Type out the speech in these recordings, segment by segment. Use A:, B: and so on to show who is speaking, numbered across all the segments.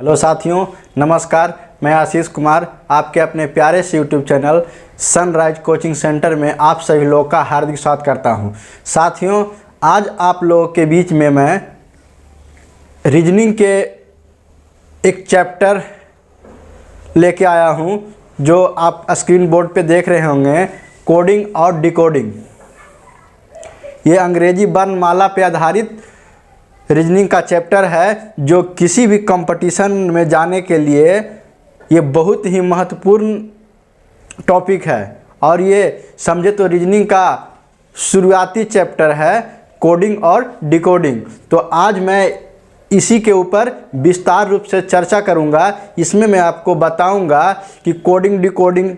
A: Hello साथियों, नमस्कार। मैं आशीष कुमार आपके अपने प्यारे से YouTube channel sunrise coaching centre में आप सभी लोगों का हार्दिक स्वागत करता हूं। साथियों, आज आप लोगों के बीच में मैं रीजनिंग के एक चैप्टर लेके आया हूं जो आप स्क्रीन बोर्ड पे देख रहे होंगे, कोडिंग और डिकोडिंग। ये अंग्रेजी वर्णमाला पे आधारित रीजनिंग का चैप्टर है जो किसी भी कंपटीशन में जाने के लिए ये बहुत ही महत्वपूर्ण टॉपिक है और ये समझे तो रीजनिंग का शुरुआती चैप्टर है, कोडिंग और डिकोडिंग। तो आज मैं इसी के ऊपर विस्तार रूप से चर्चा करूंगा। इसमें मैं आपको बताऊंगा कि कोडिंग डिकोडिंग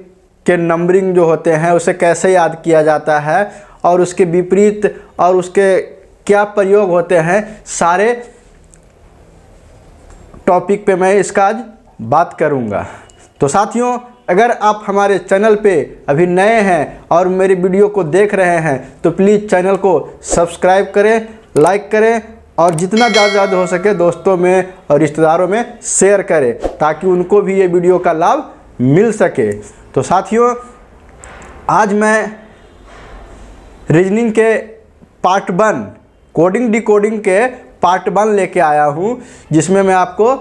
A: के नंबरिंग जो होते हैं उसे कैसे याद किया जाता है और उसके विपरीत और उसके क्या प्रयोग होते हैं, सारे टॉपिक पे मैं इसका आज बात करूंगा। तो साथियों, अगर आप हमारे चैनल पे अभी नए हैं और मेरे वीडियो को देख रहे हैं तो प्लीज़ चैनल को सब्सक्राइब करें, लाइक करें और जितना ज़्यादा हो सके दोस्तों में और रिश्तेदारों में शेयर करें ताकि उनको भी ये वीडियो का लाभ मिल सके। तो साथियों, आज मैं रीजनिंग के पार्ट 1 कोडिंग डिकोडिंग के पार्ट 1 लेके आया हूँ, जिसमें मैं आपको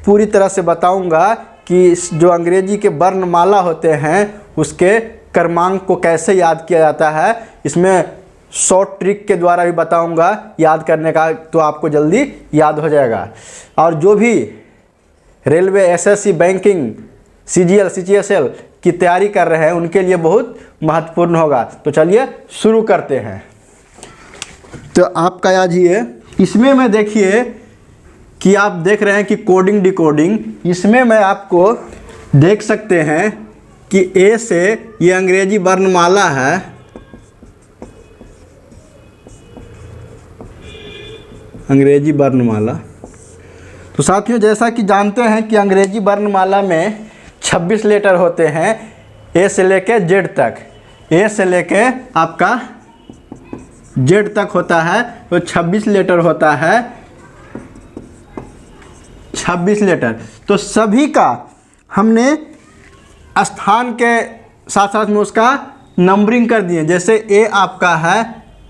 A: पूरी तरह से बताऊंगा कि जो अंग्रेजी के वर्णमाला होते हैं उसके क्रमांक को कैसे याद किया जाता है। इसमें शॉर्ट ट्रिक के द्वारा भी बताऊंगा याद करने का, तो आपको जल्दी याद हो जाएगा। और जो भी रेलवे, एसएससी, बैंकिंग, सीजीएल, सीजीएसएल की तैयारी कर रहे हैं उनके लिए बहुत महत्वपूर्ण होगा। तो चलिए शुरू करते हैं। तो आपका आज ये इसमें मैं देखिए कि आप देख रहे हैं कि कोडिंग डिकोडिंग, इसमें मैं आपको देख सकते हैं कि ए से ये अंग्रेजी वर्णमाला है, अंग्रेजी वर्णमाला। तो साथियों, जैसा कि जानते हैं कि अंग्रेजी वर्णमाला में 26 लेटर होते हैं, ए से लेके जेड तक। ए से लेके आपका जेड तक होता है तो 26 लेटर होता है, 26 लेटर। तो सभी का हमने स्थान के साथ साथ में उसका नंबरिंग कर दिए। जैसे ए आपका है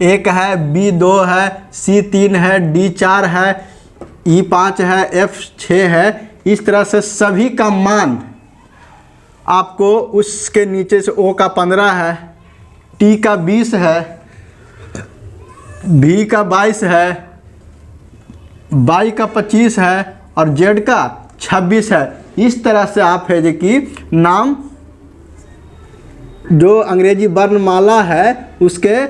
A: 1 है, बी 2 है, सी 3 है, डी 4 है, ई 5 है, एफ 6 है। इस तरह से सभी का मान आपको उसके नीचे से ओ का 15 है, टी का 20 है, भी का 22 है, बाई का 25 है और जेड का 26 है। इस तरह से आप है जो कि नाम जो अंग्रेजी वर्णमाला है उसके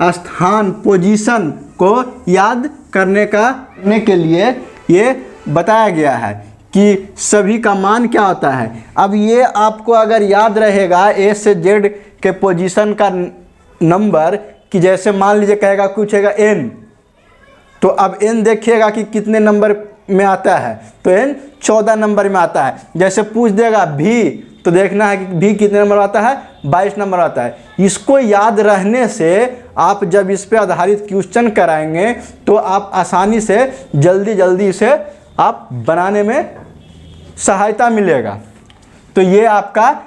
A: स्थान, पोजीशन को याद करने के लिए ये बताया गया है कि सभी का मान क्या होता है। अब ये आपको अगर याद रहेगा ए से जेड के पोजीशन का नंबर, कि जैसे मान लीजिए कहेगा पूछेगा n, तो अब n देखिएगा कि कितने नंबर में आता है, तो n 14 नंबर में आता है। जैसे पूछ देगा भी, तो देखना है कि भी कितने नंबर आता है, 22 नंबर आता है। इसको याद रहने से आप जब इस पे आधारित क्वेश्चन कराएंगे तो आप आसानी से जल्दी इसे आप बनाने में सहायता मिलेगा। तो ये आपका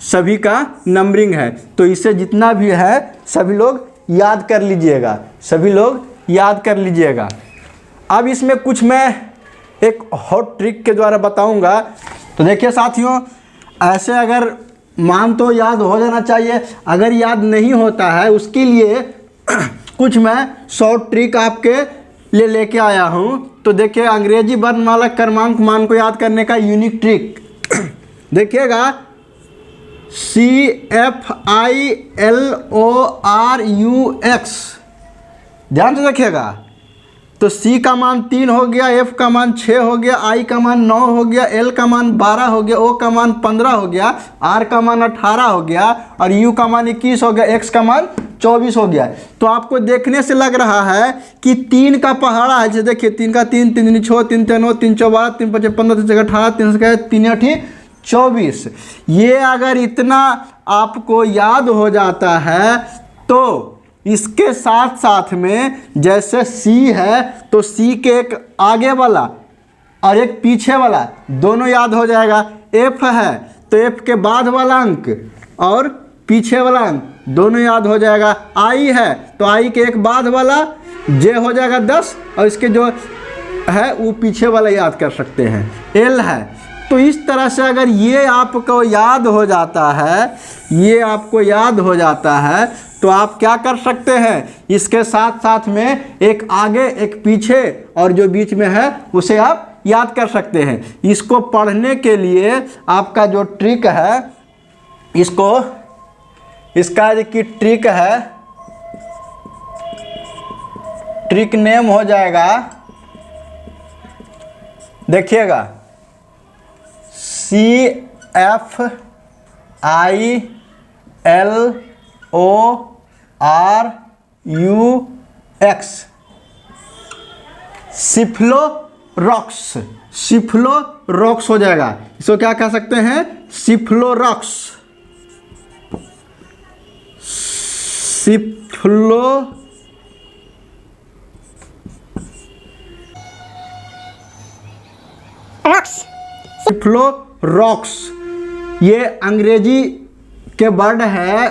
A: सभी का नंबरिंग है। तो इसे जितना भी है सभी लोग याद कर लीजिएगा, सभी लोग याद कर लीजिएगा। अब इसमें कुछ मैं एक हॉट ट्रिक के द्वारा बताऊंगा। तो देखिए साथियों, ऐसे अगर मान तो याद हो जाना चाहिए, अगर याद नहीं होता है उसके लिए कुछ मैं शॉर्ट ट्रिक आपके लिए लेके आया हूं। तो देखिए, अंग्रेजी वर्णमाला क्रमांक मान को याद करने का यूनिक ट्रिक देखिएगा, CFILORUX, ध्यान से देखिएगा। तो C का मान 3 हो गया, F का मान 6 हो गया, I का मान 9 हो गया, L का मान 12 हो गया, O का मान 15 हो गया, R का मान 18 हो गया और U का मान 21 हो गया, X का मान 24 हो गया। तो आपको देखने से लग रहा है कि 3 का पहाड़ा है। जैसे देखिए 3 का 3, 3 दूनी 6, 3 3 9, 3 4 12, 3 5 15, 3 6 18, 3 6 3 8 24। ये अगर इतना आपको याद हो जाता है तो इसके साथ साथ में जैसे C है तो C के एक आगे वाला और एक पीछे वाला, दोनों याद हो जाएगा। एफ है तो एफ के बाद वाला अंक और पीछे वाला अंक दोनों याद हो जाएगा। आई है तो आई के एक बाद वाला, जे हो जाएगा 10 और इसके जो है वो पीछे वाला याद कर सकते हैं। एल है तो इस तरह से अगर ये आपको याद हो जाता है, ये आपको याद हो जाता है तो आप क्या कर सकते हैं, इसके साथ साथ में एक आगे एक पीछे और जो बीच में है उसे आप याद कर सकते हैं। इसको पढ़ने के लिए आपका जो ट्रिक है, इसका की ट्रिक है, ट्रिक नेम हो जाएगा, देखिएगा, CFILORUX, सिफ्लोरॉक्स। सिफ्लोरॉक्स हो जाएगा। इसको क्या कह सकते हैं, सिफ्लोरॉक्स। सिफ्लोरॉक्स ये अंग्रेजी के वर्ड है।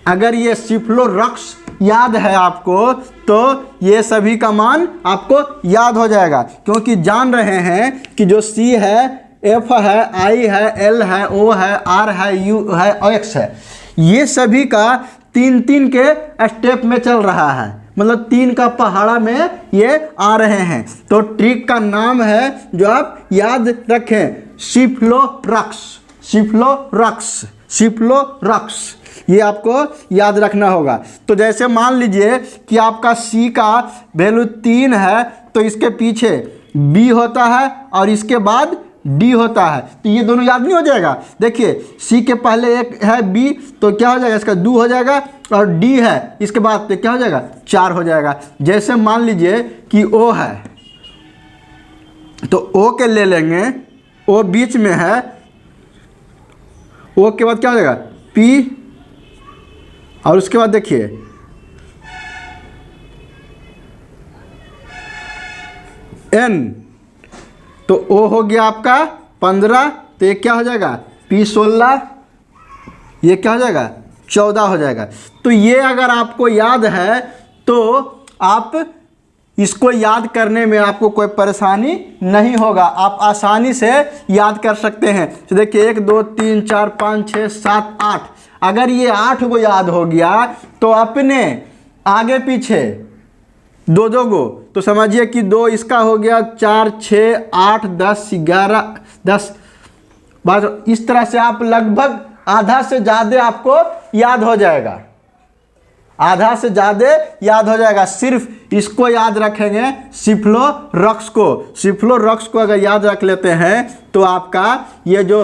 A: अगर ये सिफ्लोरॉक्स याद है आपको तो ये सभी का मान आपको याद हो जाएगा, क्योंकि जान रहे हैं कि जो सी है, एफ है, आई है, एल है, ओ है, आर है, यू है और एक्स है, ये सभी का 3-3 के स्टेप में चल रहा है, मतलब 3 का पहाड़ा में ये आ रहे हैं। तो ट्रिक का नाम है जो आप याद रखें, सिफ्लोरॉक्स। सिफ्लोरॉक्स, सिफ्लोरॉक्स, ये आपको याद रखना होगा। तो जैसे मान लीजिए कि आपका सी का वैल्यू 3 है तो इसके पीछे बी होता है और इसके बाद डी होता है, तो ये दोनों याद नहीं हो जाएगा। देखिए सी के पहले एक है बी तो क्या हो जाएगा, इसका 2 हो जाएगा, और डी है इसके बाद तो क्या हो जाएगा, 4 हो जाएगा। जैसे मान लीजिए कि ओ है तो ओ के ले लेंगे, ओ बीच में है, ओ के बाद क्या हो जाएगा, पी, और उसके बाद देखिए एन, तो ओ हो गया आपका 15, तो ये क्या हो जाएगा, पी 16, ये क्या हो जाएगा, 14 हो जाएगा। तो ये अगर आपको याद है तो आप इसको याद करने में आपको कोई परेशानी नहीं होगा, आप आसानी से याद कर सकते हैं। तो देखिए 1 2 3 4 5 6 7 8, अगर ये 8 को याद हो गया तो अपने आगे पीछे 2-2 गो, तो समझिए कि 2 इसका हो गया, 4 6 8 10 11 10 12, इस तरह से आप लगभग आधा से ज़्यादा आपको याद हो जाएगा, आधा से ज़्यादा याद हो जाएगा। सिर्फ इसको याद रखेंगे, सिफ्लोरॉक्स को। सिफ्लोरॉक्स को अगर याद रख लेते हैं तो आपका ये जो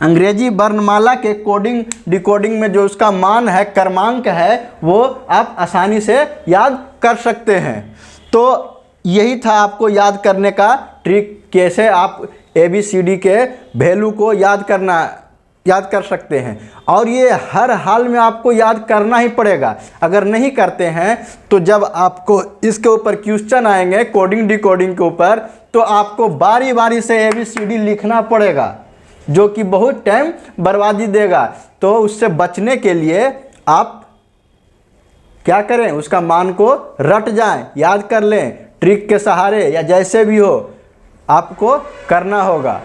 A: अंग्रेजी वर्णमाला के कोडिंग डिकोडिंग में जो उसका मान है, क्रमांक है, वो आप आसानी से याद कर सकते हैं। तो यही था आपको याद करने का ट्रिक, कैसे आप ABCD के वैल्यू को याद कर सकते हैं। और ये हर हाल में आपको याद करना ही पड़ेगा। अगर नहीं करते हैं तो जब आपको इसके ऊपर क्वेश्चन आएंगे कोडिंग डिकोडिंग के ऊपर, तो आपको बारी बारी से ABCD लिखना पड़ेगा, जो कि बहुत टाइम बर्बादी देगा। तो उससे बचने के लिए आप क्या करें, उसका मान को रट जाएं, याद कर लें, ट्रिक के सहारे या जैसे भी हो आपको करना होगा।